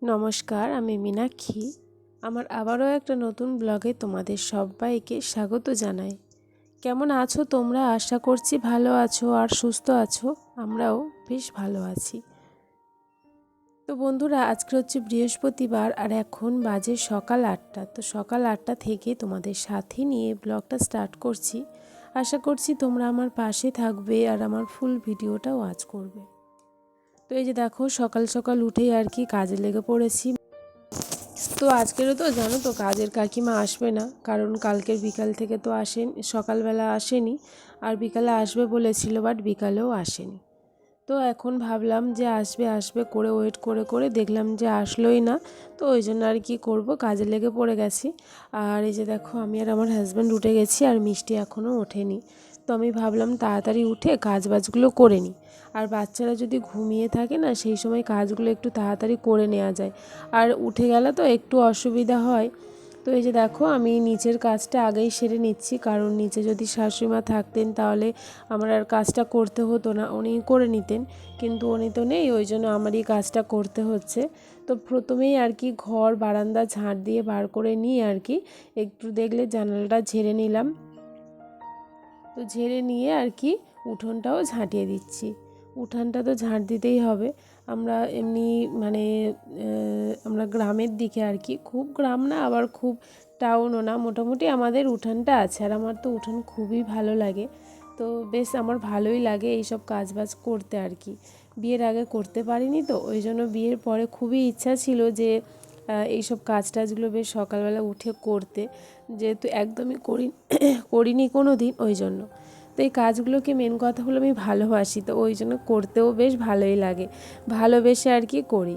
নমস্কার, আমি মীনাক্ষী। আমার আবারও একটা নতুন ব্লগে তোমাদের সবাইকে স্বাগত জানাই। কেমন আছো তোমরা? আশা করছি ভালো আছো আর সুস্থ আছো। আমরাও বেশ ভালো আছি। তো বন্ধুরা, আজকে হচ্ছে বৃহস্পতিবার আর এখন বাজে সকাল 8টা। তো সকাল 8টা থেকে তোমাদের সাথে নিয়ে ব্লগটা স্টার্ট করছি। আশা করছি তোমরা আমার পাশে থাকবে আর আমার ফুল ভিডিওটা ওয়াচ করবে। তো এই যে দেখো, সকাল সকাল উঠেই আর কি কাজে লেগে পড়েছি। তো আজকেরও তো জানো তো কাজের কাকিমা আসবে না, কারণ কালকের বিকাল থেকে তো সকালবেলা আসেনি, আর বিকালে আসবে বলেছিল, বাট বিকালেও আসেনি। তো এখন ভাবলাম যে আসবে আসবে করে ওয়েট করে করে দেখলাম যে আসলোই না। তো ওই জন্য আর কি করব, কাজে লেগে পড়ে গেছি। আর এই যে দেখো, আমি আর আমার হাজব্যান্ড উঠে গেছি আর মিষ্টি এখনও ওঠেনি। তো আমি ভাবলাম তাড়াতাড়ি উঠে কাজবাজগুলো করে নিই। আর বাচ্চারা যদি ঘুমিয়ে থাকে না, সেই সময় কাজগুলো একটু তাড়াতাড়ি করে নেওয়া যায়। আর উঠে গেলে তো একটু অসুবিধা হয়। তো এই যে দেখো, আমি নিচের কাজটা আগেই সেরে নিচ্ছি, কারণ নিচে যদি শাশুড়িমা থাকতেন তাহলে আমার আর কাজটা করতে হতো না, উনি করে নিতেন। কিন্তু উনি তো নেই, ওই জন্য আমারই কাজটা করতে হচ্ছে। তো প্রথমেই আর কি ঘর বারান্দা ঝাঁট দিয়ে বার করে নিয়ে আর কি একটু দেখলে জানালাটা ঝেড়ে নিলাম। তো ঝেড়ে নিয়ে আর কি উঠোনটাও ঝাঁটিয়ে দিচ্ছি। উঠানটা তো ঝাঁট দিতেই হবে। আমরা এমনি মানে আমরা গ্রামের দিকে আর কি, খুব গ্রাম না আবার খুব টাউনও না, মোটামুটি আমাদের উঠানটা আছে। আর আমার তো উঠান খুবই ভালো লাগে। তো বেশ আমার ভালোই লাগে এইসব কাজবাজ করতে আর কি। বিয়ের আগে করতে পারিনি, তো ওই জন্য বিয়ের পরে খুবই ইচ্ছা ছিল যে এইসব কাজ টাজগুলো বেশ সকালবেলা উঠে করতে, যেহেতু একদমই করিনি কোনো দিন, ওই জন্য। তো এই কাজগুলোকে মেন কথা হলো আমি ভালোবাসি, তো ওই জন্য করতেও বেশ ভালোই লাগে, ভালোবেসে আর কি করি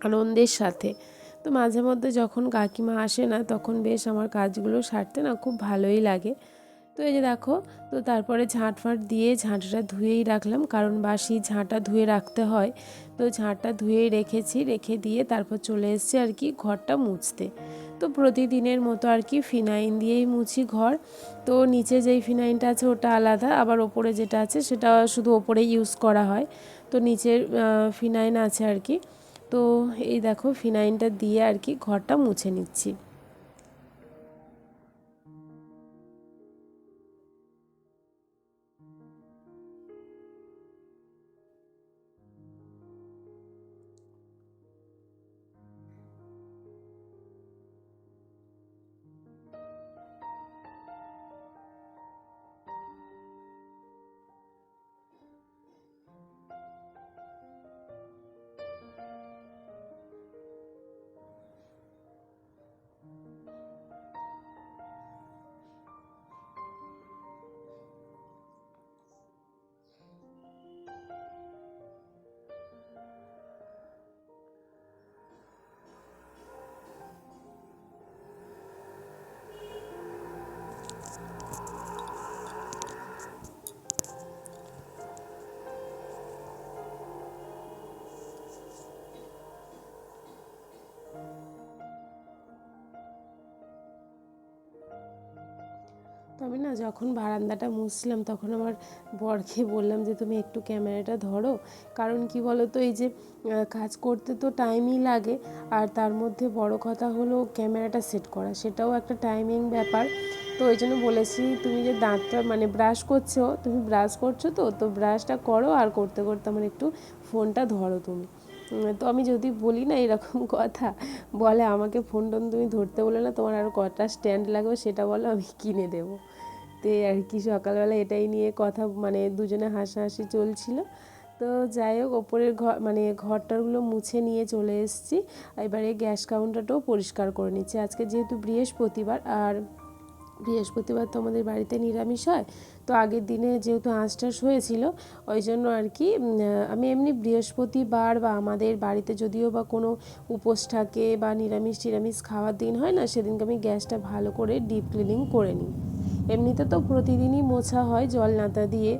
আনন্দের সাথে। তো মাঝে মধ্যে যখন কাকিমা আসে না, তখন বেশ আমার কাজগুলো সারতে না খুব ভালোই লাগে। তো এই যে দেখো, তো তারপরে ঝাঁটফাঁট দিয়ে ঝাঁটটা ধুয়েই রাখলাম, কারণ বাসি ঝাঁটা ধুয়ে রাখতে হয়। তো ঝাঁটটা ধুয়েই রেখেছি, রেখে দিয়ে তারপর চলে এসেছি আর কি ঘরটা মুছতে। তো প্রতিদিনের মতো আর কি ফিনাইল দিয়েই মুছি ঘর। তো নিচে যেই ফিনাইলটা আছে ওটা আলাদা, আবার ওপরে যেটা আছে সেটা শুধু ওপরে ইউজ করা হয়। তো নিচের ফিনাইল আছে আর কি। তো এই দেখো, ফিনাইলটা দিয়ে আর কি ঘরটা মুছে নিচ্ছি। তো আমি না যখন বারান্দাটা মুছছিলাম, তখন আমার বরকে বললাম যে তুমি একটু ক্যামেরাটা ধরো, কারণ কি বলো তো, এই যে কাজ করতে তো টাইমই লাগে, আর তার মধ্যে বড় কথা হলো ক্যামেরাটা সেট করা, সেটাও একটা টাইমিং ব্যাপার। তো ওই জন্য বলেছি তুমি যে দাঁতটা মানে ব্রাশ করছো, তুমি ব্রাশ করছো তো তো ব্রাশটা করো, আর করতে করতে আমার একটু ফোনটা ধরো তুমি। তো আমি যদি বলি না এরকম কথা, বলে আমাকে ফোন টোন তুমি ধরতে বলে না, তোমার আরও কটা স্ট্যান্ড লাগবে সেটা বলো, আমি কিনে দেবো। তো আর কি সকালবেলা এটাই নিয়ে কথা, মানে দুজনে হাসাহাসি চলছিল। তো যাই হোক, ওপরের ঘর মানে ঘরটারগুলো মুছে নিয়ে চলে এসেছি। এবারে গ্যাস কাউন্টারটাও পরিষ্কার করে নিচ্ছি। আজকে যেহেতু বৃহস্পতিবার, আর বৃহস্পতিবার তো আমাদের বাড়িতে নিরামিষ হয়। তো আগের দিনে যেহেতু আঁশ টাশ হয়েছিল, ওই জন্য আর কি আমি এমনি বৃহস্পতিবার বা আমাদের বাড়িতে যদিও বা কোনো উপোস থাকে বা নিরামিষ টিরামিষ খাওয়ার দিন হয় না, সেদিনকে আমি গ্যাসটা ভালো করে ডিপ ক্লিনিং করে নিই। এমনিতে তো প্রতিদিনই মোছা হয় জল নাতা দিয়ে,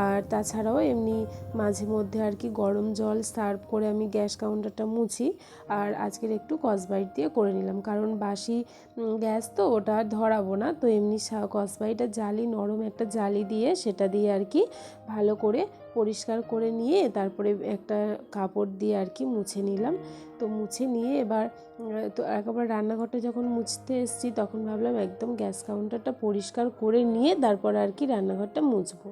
আর তাছাড়াও এমনি মাঝে মধ্যে আর কি গরম জল সার্ভ করে আমি গ্যাস কাউন্টারটা মুছি। আর আজকের একটু স্কচব্রাইট দিয়ে করে নিলাম, কারণ বাসি গ্যাস তো ওটা আর ধরাবো না। তো এমনি স্কচব্রাইটের জালি, নরম একটা জালি দিয়ে সেটা দিয়ে আর কি ভালো করে পরিষ্কার করে নিয়ে তারপরে একটা কাপড় দিয়ে আর কি মুছে নিলাম। তো মুছে নিয়ে এবার তো একবার রান্নাঘরটা যখন মুছতে এসেছি তখন ভাবলাম একদম গ্যাস কাউন্টারটা পরিষ্কার করে নিয়ে তারপর আর কি রান্নাঘরটা মুছবো।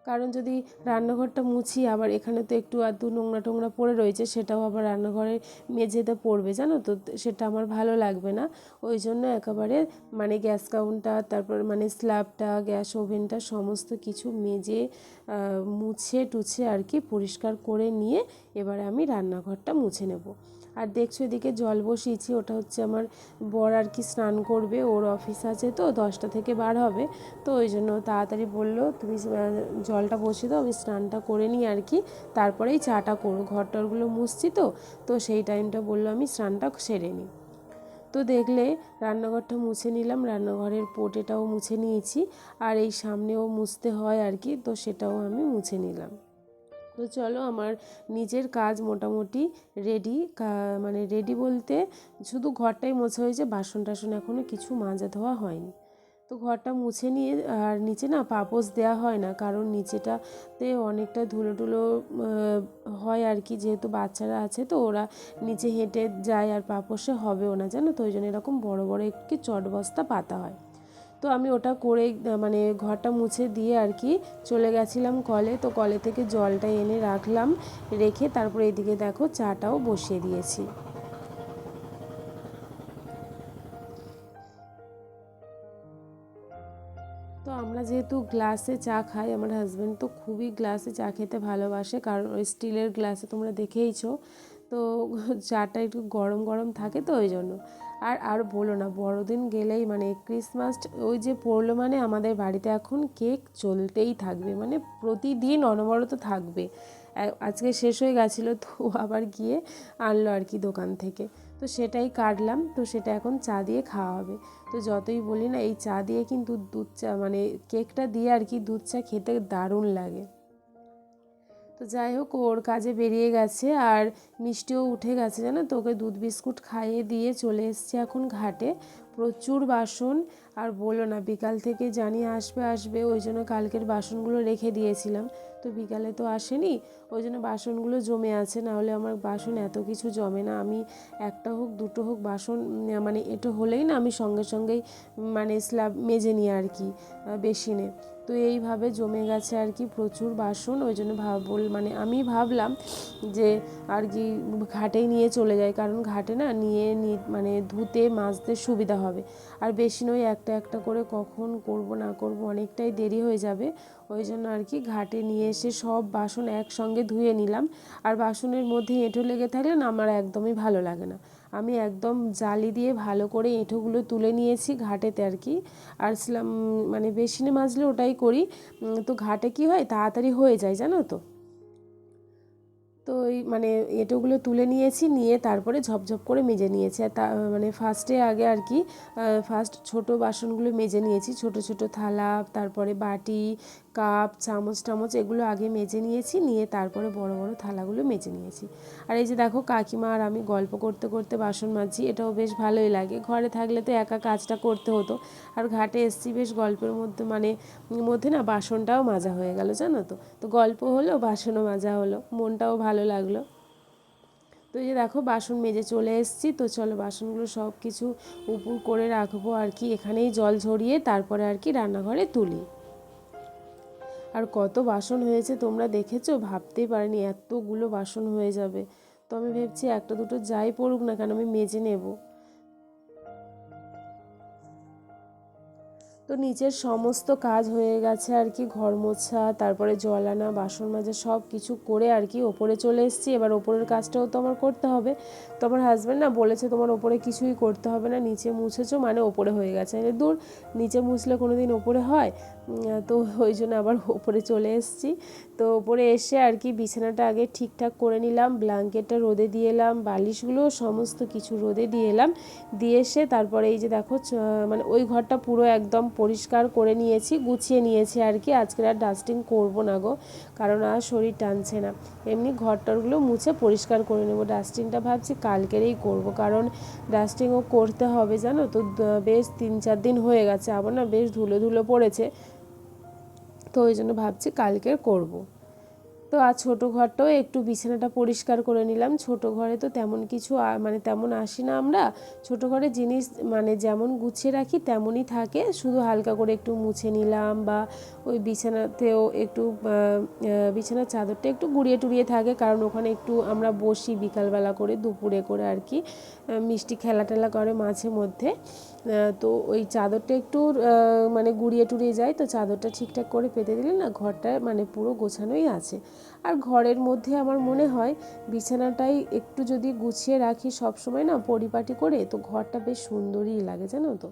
কারণ যদি রান্নাঘরটা মুছি আবার এখানে তো একটু আধটু নোংরা টোংরা পড়ে রয়েছে, সেটাও আবার রান্নাঘরে মেঝেতে পড়বে, জানো তো, সেটা আমার ভালো লাগবে না। ওই জন্য একেবারে মানে গ্যাস কাউন্টার, তারপর মানে স্ল্যাবটা, গ্যাস ওভেনটা সমস্ত কিছু মেজে মুছে টুছে আর কি পরিষ্কার করে নিয়ে এবারে আমি রান্নাঘরটা মুছে নেব। আর দেখছো এদিকে জল বসিয়েছি, ওটা হচ্ছে আমার বর আর কি স্নান করবে, ওর অফিস আছে তো 10টা থেকে বার হবে। তো ওই জন্য তাড়াতাড়ি বললো তুমি জলটা বসিয়ে দাও, আমি স্নানটা করে নিই আর কি, তারপরেই চাটা করো, ঘর টরগুলো মুছছি তো। তো সেই টাইমটা বললো আমি স্নানটা সেরে নিই। তো দেখলে রান্নাঘরটা মুছে নিলাম, রান্নাঘরের পোটেটাও মুছে নিয়েছি, আর এই সামনেও মুছতে হয় আর কি, তো সেটাও আমি মুছে নিলাম। তো চলো আমার নিজের কাজ মোটামুটি রেডি, মানে রেডি বলতে শুধু ঘরটাই মোছা হয়েছে, বাসন টাসন এখনও কিছু মাজা ধোয়া হয়নি। তো ঘরটা মুছে নিয়ে, আর নিচে না পাপোশ দেওয়া হয় না, কারণ নিচেটাতে অনেকটা ধুলো টুলো হয় আর কি, যেহেতু বাচ্চারা আছে তো ওরা নিচে হেঁটে যায় আর পাপোশে হবেও না, জানো তো, ওই জন্য এরকম বড় বড় একটি চট বস্তা পাতা হয়। তো আমি ওটা করে মানে ঘরটা মুছে দিয়ে আর কি চলে গেছিলাম কলে। তো কলে থেকে জলটা এনে রাখলাম, রেখে তারপরে এদিকে দেখো চাটাও বসিয়ে দিয়েছি। তো আমরা যেহেতু গ্লাসে চা খাই, আমার হাজব্যান্ড তো খুবই গ্লাসে চা খেতে ভালোবাসে, কারণ ওই স্টিলের গ্লাসে তোমরা দেখেইছো। তো চাটা একটু গরম গরম থাকে তো ওই জন্য। আর বলো না, বড়দিন গেলেই মানে ক্রিসমাস ওই যে পড়লো মানে আমাদের বাড়িতে এখন কেক চলতেই থাকবে, মানে প্রতিদিন অনবরত থাকবে। আজকে শেষ হয়ে গেছিলো তো আবার গিয়ে আনলো আর কি দোকান থেকে। তো সেটাই কাটলাম, তো সেটা এখন চা দিয়ে খাওয়া হবে। তো যতই বলি না, এই চা দিয়ে কিন্তু দুধ চা মানে কেকটা দিয়ে আর কি দুধ চা খেতে দারুণ লাগে। তো যাই হোক, ওর কাজে বেরিয়ে গেছে, আর মিষ্টিও উঠে গেছে, জানো তো, ওকে দুধ বিস্কুট খাইয়ে দিয়ে চলে এসছে এখন ঘাটে। প্রচুর বাসন, আর বলো না, বিকাল থেকে জানি আসবে আসবে, ওই জন্য কালকের বাসনগুলো রেখে দিয়েছিলাম। তো বিকালে তো আসেনি, ওই জন্য বাসনগুলো জমে আছে, নাহলে আমার বাসন এত কিছু জমে না। আমি একটা হোক দুটো হোক বাসন মানে এটা হলেই না আমি সঙ্গে সঙ্গেই মানে স্ল্যাব মেজে নিই আর কি বেসিনে। তো এইভাবে জমে গেছে আর কি প্রচুর বাসন, ওই জন্য মানে আমি ভাবলাম যে আর কি ঘাটেই নিয়ে চলে যাই, কারণ ঘাটে না নিয়ে মানে ধুতে মাজতে সুবিধা হবে। আর বেশি নয়, একটা একটা করে কখন করব না করব অনেকটাই দেরি হয়ে যাবে, ওই জন্য আর কি ঘাটে নিয়ে এসে সব বাসন একসঙ্গে ধুয়ে নিলাম। আর বাসনের মধ্যে এঁঠো লেগে থাকলে না আমার একদমই ভালো লাগে না, আমি একদম জালি দিয়ে ভালো করে এঁঠোগুলো তুলে নিয়েছি ঘাটেতে আর কি। আর মানে বেসিনে মাজলে ওটাই করি। তো ঘাটে কি হয়, তাড়াতাড়ি হয়ে যায়, জানো তো। তো ওই মানে এঁটোগুলো তুলে নিয়েছি, নিয়ে তারপরে ঝপঝপ করে মেজে নিয়েছি। আর মানে ফার্স্টে আগে আর কি ফার্স্ট ছোটো বাসনগুলো মেজে নিয়েছি, ছোট ছোট থালা, তারপরে বাটি, কাপ, চামচ টামচ এগুলো আগে মেজে নিয়েছি, নিয়ে তারপরে বড় বড় থালাগুলো মেজে নিয়েছি। আর এই যে দেখো কাকিমা আর আমি গল্প করতে করতে বাসন মাজছি, এটাও বেশ ভালোই লাগে। ঘরে থাকলে তো একা কাজটা করতে হতো, আর ঘাটে এসছি বেশ গল্পের মধ্যে না বাসনটাও মাজা হয়ে গেল, জানো তো। তো গল্প হলো, বাসনও মাজা হলো, মনটাও ভালো লাগলো। তো এই যে দেখো বাসন মেজে চলে এসেছি, তো চলো বাসনগুলো সব কিছু উপুর করে রাখবো আর কি, এখানেই জল ঝরিয়ে তারপরে আর কি রান্নাঘরে তুলি। আর কত বাসন হয়েছে তোমরা দেখেছো, ভাবতেই পারিনি এতগুলো বাসন হয়ে যাবে। তো আমি ভেবছি একটা দুটো যাই পড়ুক না কেন আমি মেজে নেবো। তো নিচের সমস্ত কাজ হয়ে গেছে আর কি, ঘর মোছা, তারপরে জল আনা, বাসন মাজা সব কিছু করে আর কি ওপরে চলে এসেছি। এবার ওপরের কাজটাও তো আমার করতে হবে। তো আমার হাজব্যান্ড না বলেছে তোমার ওপরে কিছুই করতে হবে না, নিচে মুছেছো মানে ওপরে হয়ে গেছে। দূর, নিচে মুছলে কোনো দিন ওপরে হয়? তো ওই জন্য আবার ওপরে চলে এসেছি। তো ওপরে এসে আর কি বিছানাটা আগে ঠিকঠাক করে নিলাম, ব্ল্যাঙ্কেটটা রোদে দিয়ে এলাম, বালিশগুলো সমস্ত কিছু রোদে দিয়ে এলাম, দিয়ে এসে তারপরে এই যে দেখো মানে ওই ঘরটা পুরো একদম পরিষ্কার করে নিয়েছি, গুছিয়ে নিয়েছি আর কি। আজকে আর ডাস্টিং করব না গো, কারণ আর শরীর টানছে না। এমনি ঘরটরগুলো মুছে পরিষ্কার করে নেবো, ডাস্টিংটা ভাবছি কালকেরেই করব, কারণ ডাস্টিংও করতে হবে, জানো তো। বেশ 3-4 দিন হয়ে গেছে, আবার না বেশ ধুলো ধুলো পড়েছে। তো ওই জন্য ভাবছি কালকের করব। তো আজ ছোটো ঘরটাও একটু বিছানাটা পরিষ্কার করে নিলাম। ছোটো ঘরে তো তেমন কিছু মানে তেমন আসি না আমরা। ছোটো ঘরে জিনিস মানে যেমন গুছিয়ে রাখি তেমনই থাকে, শুধু হালকা করে একটু মুছে নিলাম, বা ওই বিছানাতেও একটু বিছানার চাদরটা একটু গুঁড়িয়ে টুড়িয়ে থাকে, কারণ ওখানে একটু আমরা বসি বিকালবেলা করে, দুপুরে করে আর কি, মিষ্টি খেলা টেলা করে মাঝে মধ্যে। তো ওই চাদরটা একটু মানে গুঁড়িয়ে টুড়িয়ে যায়, তো চাদরটা ঠিকঠাক করে পেতে দিলে না ঘরটা মানে পুরো গোছানোই আছে। আর ঘরের মধ্যে আমার মনে হয় বিছানাটাই একটু যদি গুছিয়ে রাখি সব সময় না পরিপাটি করে, তো ঘরটা বেশ সুন্দরই লাগে, জানো তো।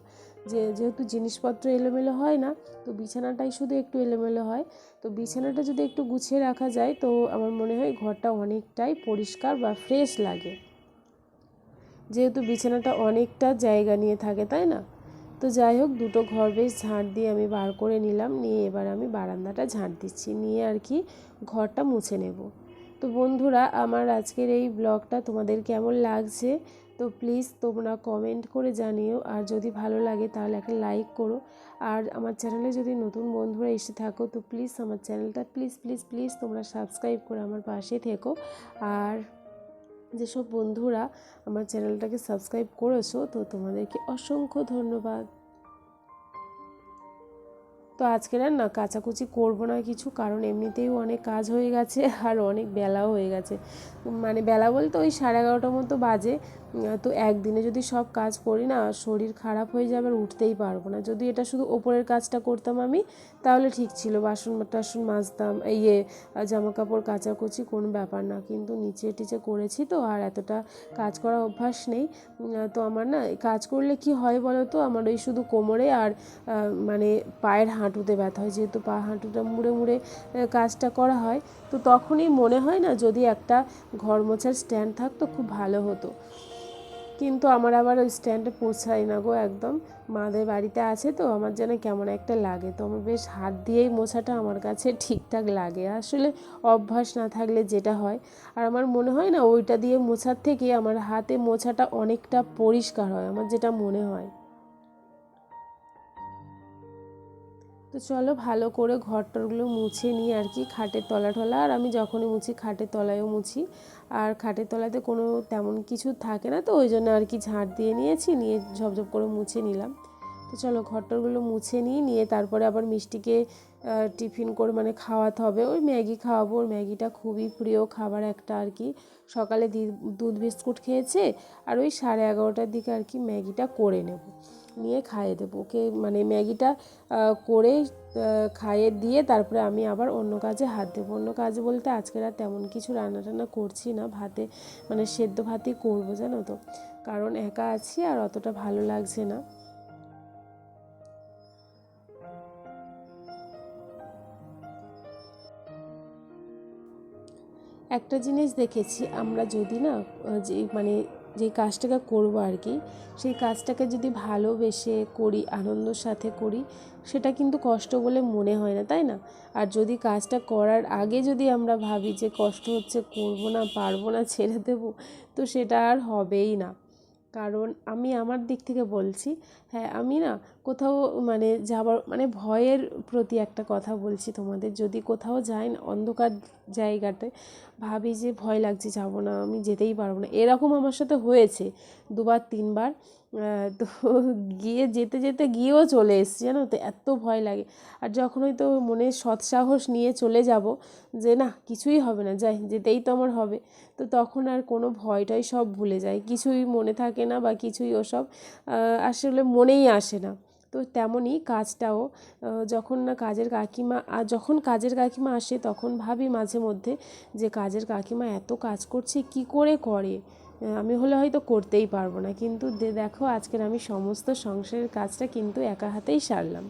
যেহেতু জিনিসপত্র এলোমেলো হয় না, তো বিছানাটাই শুধু একটু এলোমেলো হয়। তো বিছানাটা যদি একটু গুছিয়ে রাখা যায়, তো আমার মনে হয় ঘরটা অনেকটাই পরিষ্কার বা ফ্রেশ লাগে, যেহেতু বিছানাটা অনেকটা জায়গা নিয়ে থাকে, তাই না। তো যাই হোক, দুটো ঘর বেশ ঝাঁট দিয়ে আমি বার করে নিলাম, নিয়ে এবার আমি বারান্দাটা ঝাঁট দিচ্ছি, নিয়ে আর কি ঘরটা মুছে নেব। তো বন্ধুরা, আমার আজকের এই ব্লগটা তোমাদের কেমন লাগছে তো প্লিজ তোমরা কমেন্ট করে জানিও, আর যদি ভালো লাগে তাহলে একটা লাইক করো। আর আমার চ্যানেলে যদি নতুন বন্ধুরা এসে থাকো, তো প্লিজ আমার চ্যানেলটা প্লিজ প্লিজ প্লিজ তোমরা সাবস্ক্রাইব করে আমার পাশে থেকো। আর যেসব বন্ধুরা আমার চ্যানেলটাকে সাবস্ক্রাইব করেছো, তো তোমাদেরকে অসংখ্য ধন্যবাদ। তো আজকের আর না কাচাকুচি করবো না কিছু, কারণ এমনিতেই অনেক কাজ হয়ে গেছে আর অনেক বেলাও হয়ে গেছে। মানে বেলা বলতে ওই 11:30 মতো বাজে। তো একদিনে যদি সব কাজ করি না, শরীর খারাপ হয়ে যাবে আর উঠতেই পারবো না। যদি এটা শুধু ওপরের কাজটা করতাম আমি, তাহলে ঠিক ছিল, বাসন টাসন মাজতাম, জামা কাপড় কাচাকুচি কোনো ব্যাপার না। কিন্তু নিচে টিচে করেছি তো, আর এতটা কাজ করা অভ্যাস নেই। তো আমার না কাজ করলে কি হয় বলো তো, আমার ওই শুধু কোমরে আর মানে পায়ের হাঁটুতে ব্যথা হয়, যেহেতু পা হাঁটুটা মুড়ে মুড়ে কাজটা করা হয়। তো তখনই মনে হয় না যদি একটা ঘর মোছার স্ট্যান্ড থাকতো খুব ভালো হতো, কিন্তু আমার আবার ওই স্ট্যান্ডে পোছায় না গো একদম। মাদের বাড়িতে আছে তো আমার যেন কেমন একটা লাগে, তো আমার বেশ হাত দিয়েই মোছাটা আমার কাছে ঠিকঠাক লাগে, আসলে অভ্যাস না থাকলে যেটা হয়। আর আমার মনে হয় না ওইটা দিয়ে মোছার থেকে আমার হাতে মোছাটা অনেকটা পরিষ্কার হয়, আমার যেটা মনে হয়। তো চলো ভালো করে ঘরটরগুলো মুছে নিই আর কি, খাটের তলা টলা, আর আমি যখনই মুছি খাটের তলায়ও মুছি। আর খাটের তলাতে কোনো তেমন কিছু থাকে না, তো ওই জন্য আর কি ঝাঁট দিয়ে নিয়েছি, নিয়ে ঝপঝপ করে মুছে নিলাম। তো চলো ঘরটরগুলো মুছে নিয়ে তারপরে আবার মিষ্টিকে টিফিন করে মানে খাওয়াতে হবে, ওই ম্যাগি খাওয়াবো। ওর ম্যাগিটা খুবই প্রিয় খাবার একটা আর কি। সকালে দুধ বিস্কুট খেয়েছে, আর ওই 11:30টার দিকে আর কি ম্যাগিটা করে নেব, নিয়ে খাইয়ে দেবো ওকে। মানে ম্যাগিটা করে খাইয়ে দিয়ে তারপরে আমি আবার অন্য কাজে হাত দেবো। অন্য কাজ বলতে আজকে আর তেমন কিছু রান্না টান্না করছি না, ভাতে মানে সেদ্ধ ভাতই করবো, জানো তো, কারণ একা আছি আর অতটা ভালো লাগছে না। একটা জিনিস দেখেছি, আমরা যদি না যে মানে যে কাজটাকে করবো আর কি, সেই কাজটাকে যদি ভালোবেসে করি, আনন্দর সাথে করি, সেটা কিন্তু কষ্ট বলে মনে হয় না, তাই না। আর যদি কাজটা করার আগে যদি আমরা ভাবি যে কষ্ট হচ্ছে, করবো না, পারবো না, ছেড়ে দেবো, তো সেটা আর হবেই না। কারণ আমি আমার দিক থেকে বলছি, হ্যাঁ আমি না কোথাও মানে যাবার মানে ভয়ের প্রতি একটা কথা বলছি তোমাদের, যদি কোথাও যাই না অন্ধকার জায়গাতে, ভাবি যে ভয় লাগছে, যাবো না, আমি যেতেই পারবো না, এরকম আমার সাথে হয়েছে 2-3 বার। তো যেতে যেতে গিয়েও চলে এসেছি, জানো তো, এত ভয় লাগে। আর যখন হয়তো মনে সৎসাহস নিয়ে চলে যাব যে না কিছুই হবে না, যাই, যেতেই তো আমার হবে, তো তখন আর কোনো ভয়টাই সব ভুলে যায়, কিছুই মনে থাকে না, বা কিছুই ওসব আসলে মনেই আসে না। তো তেমনই কাজটাও, যখন না কাজের কাকিমা, আর যখন কাজের কাকিমা আসে তখন ভাবি মাঝে মধ্যে যে কাজের কাকিমা এত কাজ করছে কি করে করে, আমি হলে হয়তো করতেই পারবো না। কিন্তু দেখো আজকের আমি সমস্ত সংসারের কাজটা কিন্তু একা হাতেই সারলাম।